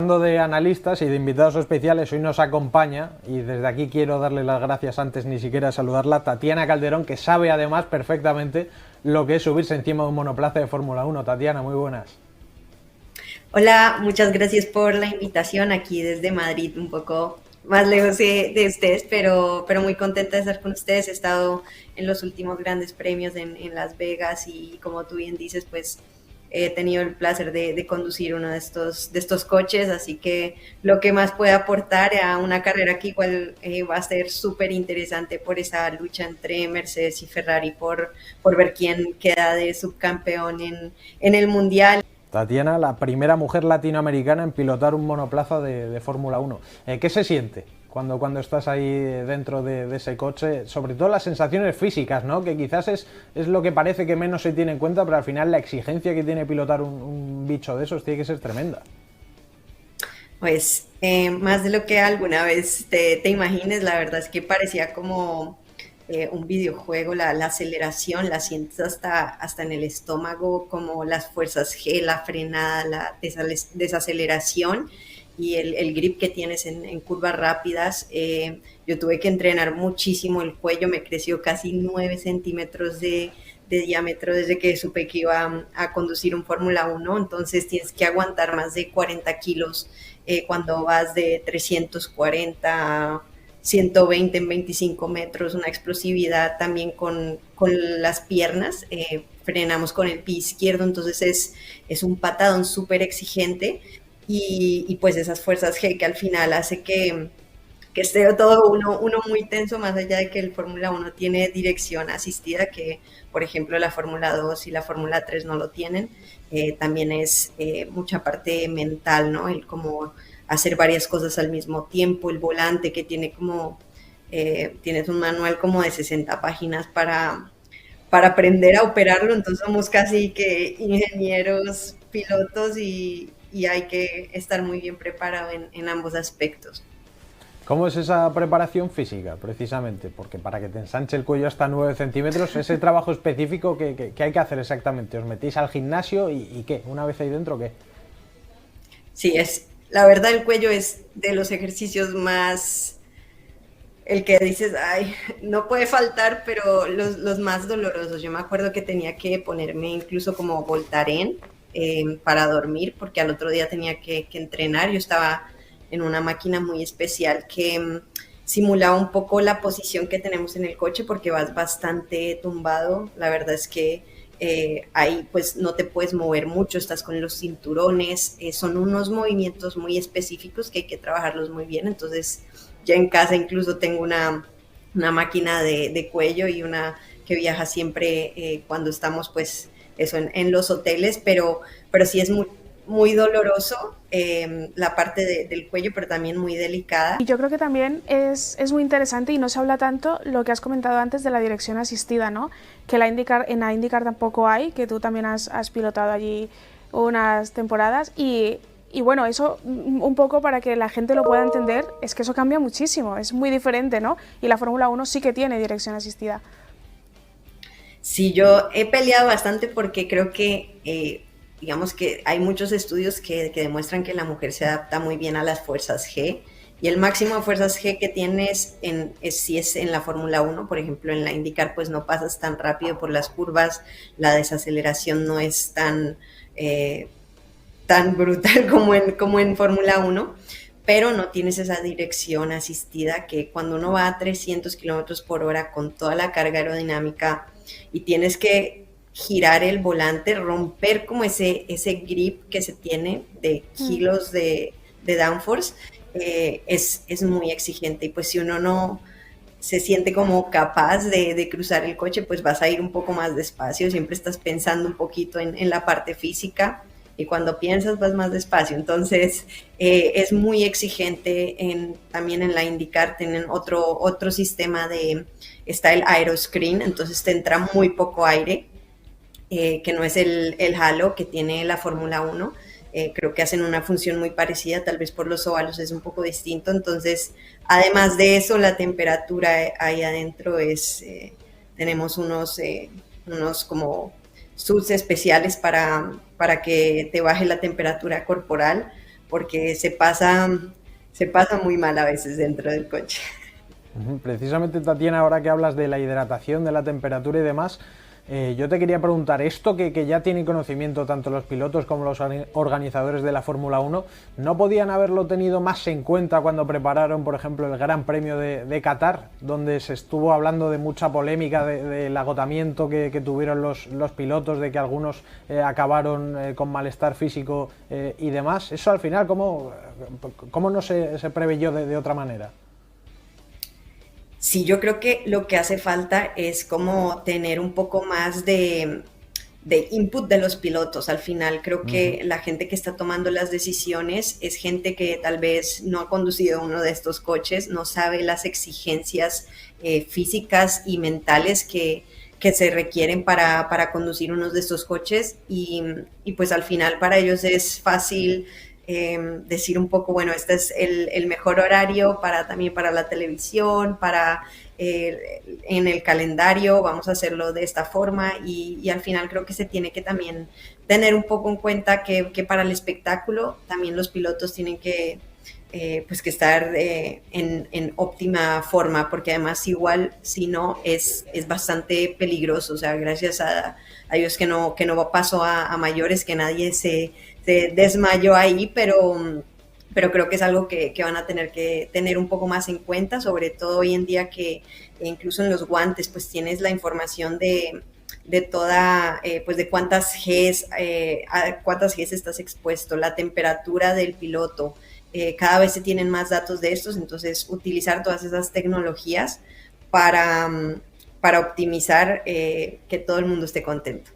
hablando de analistas y de invitados especiales, hoy nos acompaña, y desde aquí quiero darle las gracias antes ni siquiera saludarla, Tatiana Calderón, que sabe además perfectamente lo que es subirse encima de un monoplaza de Fórmula 1. Tatiana, muy buenas. Hola, muchas gracias por la invitación aquí desde Madrid, un poco más lejos de ustedes, pero muy contenta de estar con ustedes. He estado en los últimos grandes premios en Las Vegas y como tú bien dices, pues he tenido el placer de conducir uno de estos coches, así que lo que más puede aportar a una carrera que igual va a ser súper interesante por esa lucha entre Mercedes y Ferrari por ver quién queda de subcampeón en el Mundial. Tatiana, la primera mujer latinoamericana en pilotar un monoplaza de Fórmula 1. ¿Qué se siente cuando estás ahí dentro de ese coche? Sobre todo las sensaciones físicas, ¿no? Que quizás es lo que parece que menos se tiene en cuenta, pero al final la exigencia que tiene pilotar un bicho de esos tiene que ser tremenda. Pues más de lo que alguna vez te imagines, la verdad es que parecía como un videojuego, la aceleración la sientes hasta en el estómago, como las fuerzas G, la frenada, la desaceleración y el grip que tienes en curvas rápidas. Yo tuve que entrenar muchísimo el cuello, me creció casi 9 centímetros de diámetro desde que supe que iba a conducir un Fórmula 1, entonces tienes que aguantar más de 40 kilos cuando vas de 340 a 120 en 25 metros, una explosividad también con las piernas, frenamos con el pie izquierdo, entonces es un patadón súper exigente y pues esas fuerzas G que al final hace que esté todo uno muy tenso, más allá de que el Fórmula 1 tiene dirección asistida, que por ejemplo la Fórmula 2 y la Fórmula 3 no lo tienen, también es mucha parte mental, ¿no? El como hacer varias cosas al mismo tiempo, el volante que tiene como, tienes un manual como de 60 páginas para aprender a operarlo, entonces somos casi que ingenieros, pilotos y hay que estar muy bien preparado en ambos aspectos. ¿Cómo es esa preparación física, precisamente? Porque para que te ensanche el cuello hasta 9 centímetros, ese trabajo específico que hay que hacer exactamente. ¿Os metéis al gimnasio y qué? ¿Una vez ahí dentro qué? Sí, la verdad el cuello es de los ejercicios más, el que dices, ay, no puede faltar, pero los más dolorosos. Yo me acuerdo que tenía que ponerme incluso como Voltaren para dormir, porque al otro día tenía que entrenar. Yo estaba en una máquina muy especial que simulaba un poco la posición que tenemos en el coche, porque vas bastante tumbado. La verdad es que ahí pues no te puedes mover mucho, estás con los cinturones, son unos movimientos muy específicos que hay que trabajarlos muy bien, entonces ya en casa incluso tengo una máquina de cuello y una que viaja siempre cuando estamos pues eso en los hoteles, pero sí es muy doloroso la parte del cuello, pero también muy delicada. Y yo creo que también es muy interesante y no se habla tanto lo que has comentado antes de la dirección asistida, ¿no? Que en la IndyCar tampoco hay, que tú también has pilotado allí unas temporadas y bueno, eso un poco para que la gente lo pueda entender, es que eso cambia muchísimo, es muy diferente, ¿no? Y la Fórmula 1 sí que tiene dirección asistida. Sí, yo he peleado bastante porque creo que, digamos que hay muchos estudios que demuestran que la mujer se adapta muy bien a las fuerzas G y el máximo de fuerzas G que tienes si es en la Fórmula 1, por ejemplo, en la IndyCar, pues no pasas tan rápido por las curvas, la desaceleración no es eh, tan brutal como en Fórmula 1, pero no tienes esa dirección asistida que cuando uno va a 300 kilómetros por hora con toda la carga aerodinámica y tienes que girar el volante, romper como ese grip que se tiene de Mm. kilos de downforce, es muy exigente. Y pues si uno no se siente como capaz de cruzar el coche, pues vas a ir un poco más despacio, siempre estás pensando un poquito en la parte física y cuando piensas vas más despacio. Entonces es muy exigente también en la IndyCar, tienen otro sistema está el aeroscreen, entonces te entra muy poco aire, que no es el halo que tiene la Fórmula 1. Creo que hacen una función muy parecida, tal vez por los óvalos es un poco distinto. Entonces, además de eso, la temperatura ahí adentro tenemos unos como suits especiales para que te baje la temperatura corporal, porque se pasa muy mal a veces dentro del coche. Precisamente, Tatiana, ahora que hablas de la hidratación, de la temperatura y demás, yo te quería preguntar, esto que ya tienen conocimiento tanto los pilotos como los organizadores de la Fórmula 1, ¿no podían haberlo tenido más en cuenta cuando prepararon, por ejemplo, el Gran Premio de Qatar, donde se estuvo hablando de mucha polémica del agotamiento que tuvieron los pilotos, de que algunos acabaron con malestar físico y demás? Eso al final, ¿cómo no se preveyó de otra manera? Sí, yo creo que lo que hace falta es como tener un poco más de input de los pilotos. Al final creo que la gente que está tomando las decisiones es gente que tal vez no ha conducido uno de estos coches, no sabe las exigencias físicas y mentales que se requieren para conducir uno de estos coches y pues al final para ellos es fácil decir un poco, bueno, este es el mejor horario también para la televisión, en el calendario, vamos a hacerlo de esta forma y al final creo que se tiene que también tener un poco en cuenta que para el espectáculo también los pilotos tienen pues que estar en óptima forma, porque además igual si no es bastante peligroso, o sea, gracias a Dios que no pasó a mayores, que nadie se desmayó ahí, pero creo que es algo que van a tener que tener un poco más en cuenta, sobre todo hoy en día que incluso en los guantes pues tienes la información de toda, pues de cuántas a cuántas Gs estás expuesto, la temperatura del piloto, cada vez se tienen más datos de estos, entonces utilizar todas esas tecnologías para optimizar que todo el mundo esté contento.